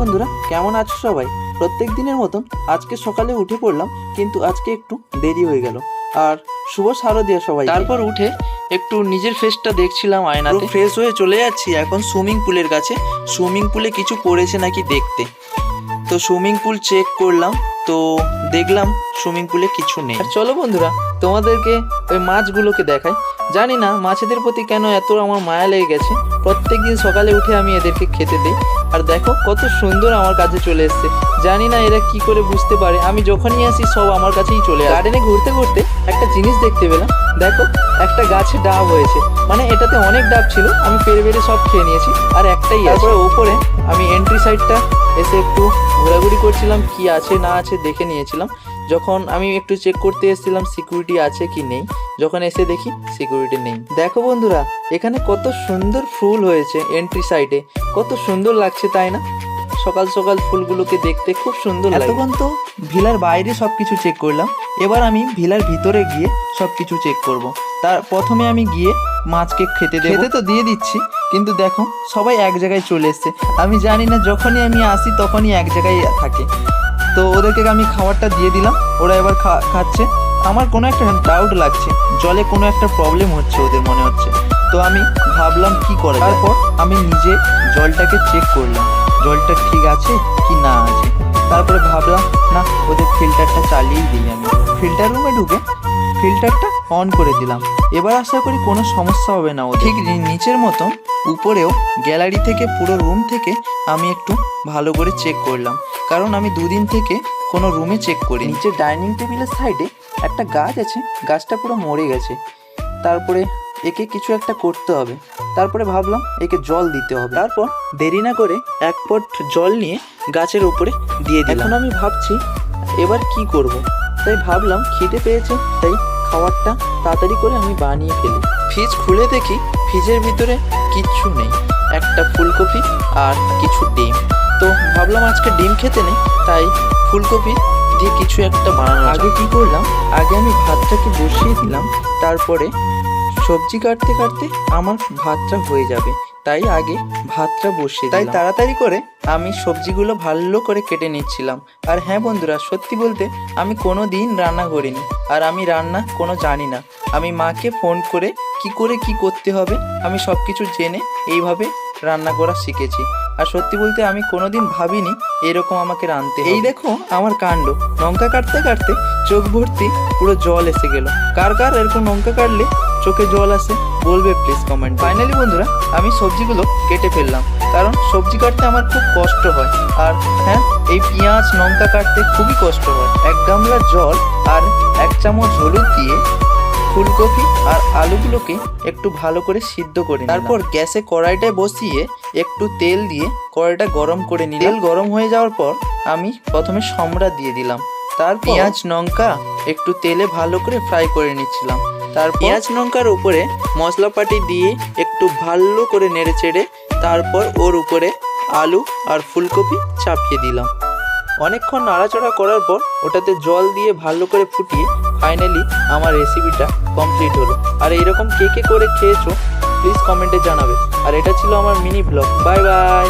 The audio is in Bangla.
বন্ধুরা, কেমন আছো সবাই? প্রত্যেক দিনের মতন আজকে সকালে উঠে পড়লাম, কিন্তু আজকে একটু দেরি হয়ে গেল। আর শুভ শারদিয়া সবাই। তারপর উঠে একটু নিজের ফেসটা দেখছিলাম আয়নাতে। ফ্রেশ হয়ে চলে যাচ্ছি এখন সুইমিং পুলের কাছে। সুইমিং পুলে কিছু পড়েছে নাকি দেখতে। তো সুইমিং পুল চেক করলাম, তো দেখলাম সুইমিং পুলে কিছু নেই। আর চলো বন্ধুরা, তোমাদেরকে ওই মাছগুলোকে দেখাই। জানি না মাছেদের প্রতি কেন এত আমার মায়া লেগে গেছে। প্রত্যেক দিন সকালে উঠে আমি এদেরকে খেতে দিই। আর দেখো কত সুন্দর আমার কাছে চলে এসছে। জানি না এরা কি করে বুঝতে পারে, আমি যখনই আসি সব আমার কাছেই চলে আসে। গার্ডেনে ঘুরতে ঘুরতে একটা জিনিস দেখতে পেলাম। দেখো, একটা গাছে ডাব হয়েছে, মানে এটাতে অনেক ডাব ছিল, আমি পেরে পেরে সব খেয়ে নিয়েছি, আর একটাই। তারপরে ওপরে আমি এন্ট্রি সাইডটা এসে একটু ঘোরাঘুরি করছিলাম, কি আছে না আছে দেখে নিয়েছিলাম। যখন আমি একটু চেক করতে এসেছিলাম সিকিউরিটি আছে কি নেই, যখন এসে দেখি সিকিউরিটি নেই। দেখো বন্ধুরা, এখানে কত সুন্দর ফুল হয়েছে এন্ট্রি সাইডে, কত সুন্দর লাগছে তাই না? সকাল সকাল ফুলগুলোকে দেখতে খুব সুন্দর লাগে। এতক্ষণ তো ভিলার বাইরে সব কিছু চেক করলাম, এবার আমি ভিলার ভিতরে গিয়ে সব কিছু চেক করব। তার প্রথমে আমি গিয়ে মাছকে খেতে তো দিয়ে দিচ্ছি, কিন্তু দেখো সবাই এক জায়গায় চলে এসছে। আমি জানি না, যখনই আমি আসি তখনই এক জায়গায় থাকে। তো ওদেরকে আমি খাবারটা দিয়ে দিলাম, ওরা এবার খাচ্ছে। আমার কোনো একটা ডাউট লাগছে, জলে কোনো একটা প্রবলেম হচ্ছে ওদের মনে হচ্ছে। তো আমি ভাবলাম কি করা যায়। তারপর আমি নিজে জলটাকে চেক করলাম, জলটা ঠিক আছে কি না আছে। তারপরে ভাবলাম না, ওদের ফিল্টারটা চালিয়েই দিই। আমি ফিল্টার রুমে ঢুকে ফিল্টারটা অন করে দিলাম। এবার আশা করি কোনো সমস্যা হবে না। ঠিক নিচের মতন উপরেও গ্যালারি থেকে পুরো রুম থেকে আমি একটু ভালো করে চেক করলাম, কারণ আমি দুদিন থেকে কোনো রুমে চেক করি। নিচে ডাইনিং টেবিলের সাইডে একটা গাছ আছে, গাছটা পুরো মরে গেছে। তারপরে একে কিছু একটা করতে হবে। তারপরে ভাবলাম একে জল দিতে হবে। তারপর দেরি না করে এক পট জল নিয়ে গাছের উপরে দিয়ে দিলাম। এখন আমি ভাবছি এবার কি করব। তাই ভাবলাম খিদে পেয়েছে, তাই খাবারটা তাড়াতাড়ি করে আমি বানিয়ে ফেলি। ফ্রিজ খুলে দেখি ফ্রিজের ভিতরে কিচ্ছু নেই, একটা ফুলকপি আর কিছু ডিম। তো ভাবলাম আজকে ডিম খেতে নেই, তাই ফুলকপি দিয়ে কিছু একটা বানানো। আগে কি করলাম, আগে আমি ভাতটাকে বসিয়ে দিলাম, তারপরে সবজি কাটতে কাটতে আমার ভাতটা হয়ে যাবে, তাই আগে ভাতটা বসিয়ে দিলাম। তাই তাড়াতাড়ি করে আমি সবজিগুলো ভালো করে কেটে নিচ্ছিলাম। আর হ্যাঁ বন্ধুরা, সত্যি বলতে আমি কোনো দিন রান্না করিনি, আর আমি রান্না কোনো জানি না। আমি মাকে ফোন করে কি করতে হবে আমি সব কিছু জেনে এইভাবে রান্না করা শিখেছি। আর সত্যি বলতে আমি কোনোদিন ভাবিনি এরকম আমাকে রাঁধতে হবে। এই দেখো আমার কাণ্ড, লঙ্কা কাটতে কাটতে চোখ ভর্তি পুরো জল এসে গেল। কার কার এরকম লঙ্কা কাটলে চোখে জল আসে বলবে প্লিজ কমেন্ট। ফাইনালি বন্ধুরা, আমি সবজিগুলো কেটে ফেললাম, কারণ সবজি কাটতে আমার খুব কষ্ট হয়। আর হ্যাঁ, এই পেঁয়াজ লঙ্কা কাটতে খুবই কষ্ট হয়। এক গামলা জল আর এক চামচ হলুদ দিয়ে ফুলকপি আর আলুগুলোকে একটু ভালো করে সিদ্ধ করে নিলাম। তারপর গ্যাসে কড়াইটায় বসিয়ে একটু তেল দিয়ে কড়াইটা গরম করে নিলাম। তেল গরম হয়ে যাওয়ার পর আমি প্রথমে সমড়া দিয়ে দিলাম। তার পেঁয়াজ লঙ্কা একটু তেলে ভালো করে ফ্রাই করে নিচ্ছিলাম। তার পেঁয়াজ লঙ্কার উপরে মশলাপাতি দিয়ে একটু ভালো করে নেড়ে চেড়ে তারপর ওর উপরে আলু আর ফুলকপি চাপিয়ে দিলাম। অনেকক্ষণ নাড়াচাড়া করার পর ওটাতে জল দিয়ে ভালো করে ফুটিয়ে ফাইনালি আমার রেসিপিটা কমপ্লিট হলো। আর এইরকম কে করে খেয়েছো প্লিজ কমেন্টে জানাবে। আর এটা ছিল আমার মিনি ব্লগ। Bye bye.